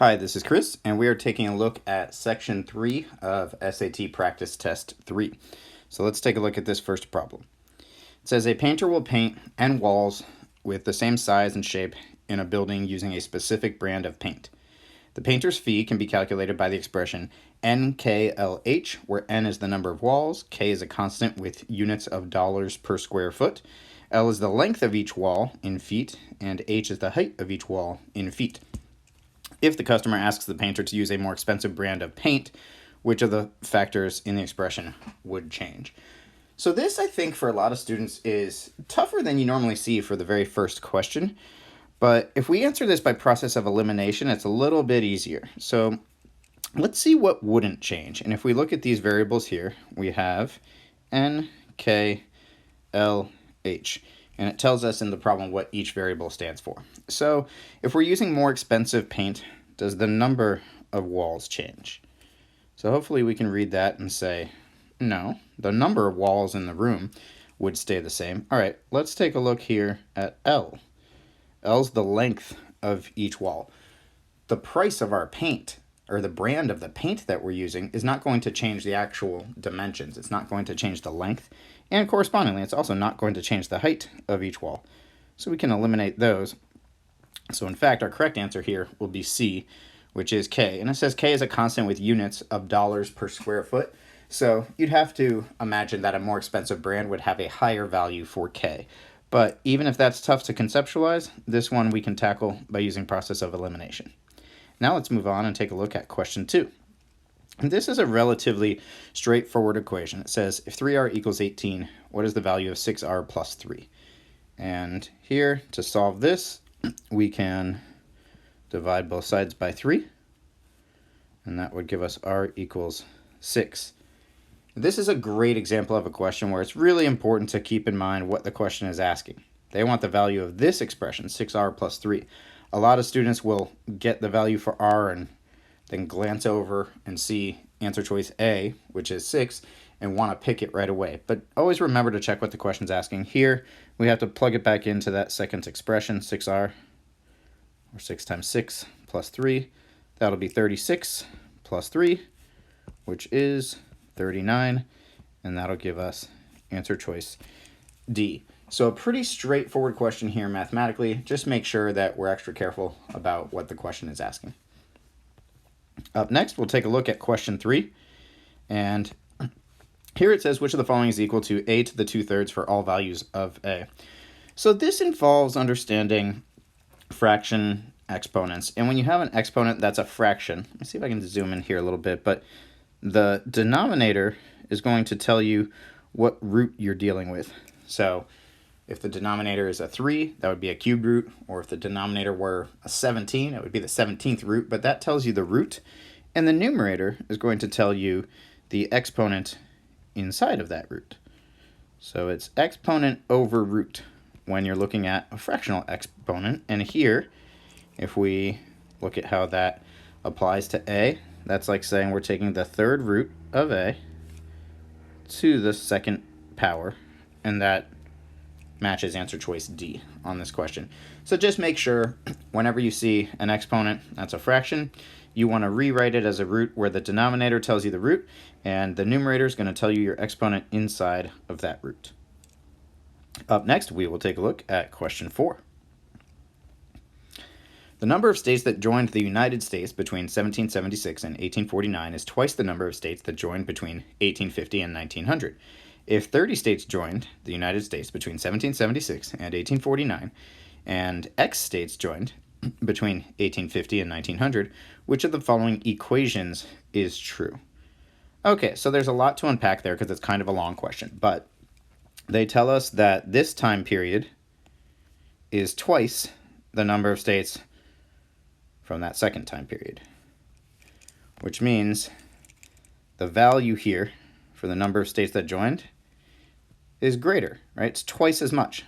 Hi, this is Chris, and we are taking a look at Section 3 of SAT Practice Test 3. So let's take a look at this first problem. It says a painter will paint n walls with the same size and shape in a building using a specific brand of paint. The painter's fee can be calculated by the expression NKLH, where N is the number of walls, K is a constant with units of dollars per square foot, L is the length of each wall in feet, and H is the height of each wall in feet. If the customer asks the painter to use a more expensive brand of paint, which of the factors in the expression would change? So this, I think, for a lot of students is tougher than you normally see for the very first question. But if we answer this by process of elimination, it's a little bit easier. So let's see what wouldn't change. And if we look at these variables here, we have N, K, L, H. And it tells us in the problem what each variable stands for. So if we're using more expensive paint, does the number of walls change? So hopefully we can read that and say, no, the number of walls in the room would stay the same. All right, let's take a look here at L. L's the length of each wall. The price of our paint, or the brand of the paint that we're using, is not going to change the actual dimensions. It's not going to change the length. And correspondingly, it's also not going to change the height of each wall. So we can eliminate those. So in fact, our correct answer here will be C, which is K. And it says K is a constant with units of dollars per square foot. So you'd have to imagine that a more expensive brand would have a higher value for K. But even if that's tough to conceptualize, this one we can tackle by using process of elimination. Now let's move on and take a look at question 2. And this is a relatively straightforward equation. It says if 3r equals 18, what is the value of 6r plus 3? And here, to solve this, we can divide both sides by 3, and that would give us r equals 6. This is a great example of a question where it's really important to keep in mind what the question is asking. They want the value of this expression, 6r plus 3. A lot of students will get the value for r and then glance over and see answer choice A, which is 6, and want to pick it right away. But always remember to check what the question's asking. Here, we have to plug it back into that second expression, 6r, or 6 times 6 plus 3. That'll be 36 plus 3, which is 39, and that'll give us answer choice D. So a pretty straightforward question here mathematically. Just make sure that we're extra careful about what the question is asking. Up next, we'll take a look at question 3. And here it says, which of the following is equal to a to the 2/3 for all values of a? So this involves understanding fraction exponents. And when you have an exponent that's a fraction, let's see if I can zoom in here a little bit, but the denominator is going to tell you what root you're dealing with. So if the denominator is a 3, that would be a cubed root, or if the denominator were a 17, it would be the 17th root, but that tells you the root, and the numerator is going to tell you the exponent inside of that root. So it's exponent over root when you're looking at a fractional exponent, and here, if we look at how that applies to a, that's like saying we're taking the third root of a to the second power, and that matches answer choice D on this question. So just make sure whenever you see an exponent that's a fraction, you want to rewrite it as a root where the denominator tells you the root, and the numerator is going to tell you your exponent inside of that root. Up next, we will take a look at question 4. The number of states that joined the United States between 1776 and 1849 is twice the number of states that joined between 1850 and 1900. If 30 states joined the United States between 1776 and 1849, and X states joined between 1850 and 1900, which of the following equations is true? Okay, so there's a lot to unpack there because it's kind of a long question, but they tell us that this time period is twice the number of states from that second time period, which means the value here for the number of states that joined is greater, right? It's twice as much.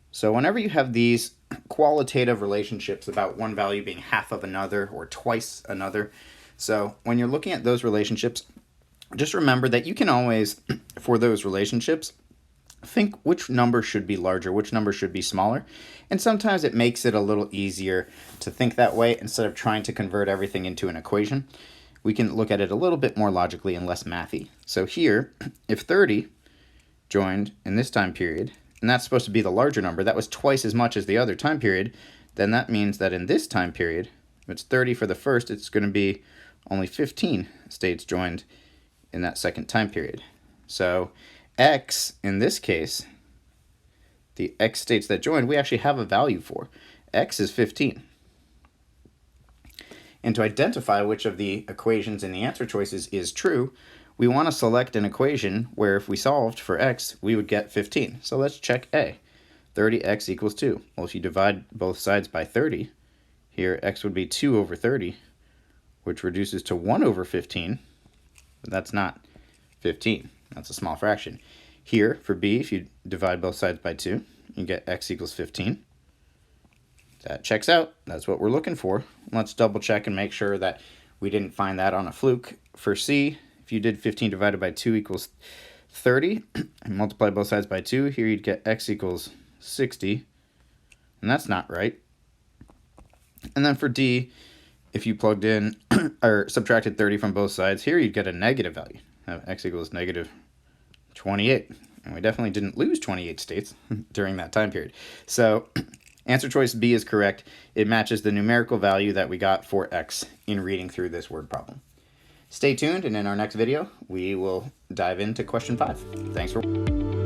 So whenever you have these qualitative relationships about one value being half of another or twice another, so when you're looking at those relationships, just remember that you can always, for those relationships, think which number should be larger, which number should be smaller. And sometimes it makes it a little easier to think that way instead of trying to convert everything into an equation. We can look at it a little bit more logically and less mathy. So here, if 30 joined in this time period, and that's supposed to be the larger number, that was twice as much as the other time period, then that means that in this time period, if it's 30 for the first, it's going to be only 15 states joined in that second time period. So X, in this case, the X states that joined, we actually have a value for. X is 15. And to identify which of the equations in the answer choices is true, we want to select an equation where if we solved for X, we would get 15. So let's check A. 30x equals 2. Well, if you divide both sides by 30, here X would be 2 over 30, which reduces to 1 over 15. But that's not 15. That's a small fraction. Here, for B, if you divide both sides by 2, you get X equals 15. That checks out. That's what we're looking for. Let's double check and make sure that we didn't find that on a fluke. For C, if you did 15 divided by 2 equals 30, and multiply both sides by 2, here you'd get X equals 60. And that's not right. And then for D, if you plugged in or subtracted 30 from both sides, here you'd get a negative value. X equals negative 28. And we definitely didn't lose 28 states during that time period. So answer choice B is correct. It matches the numerical value that we got for X in reading through this word problem. Stay tuned, and in our next video, we will dive into question 5. Thanks for watching.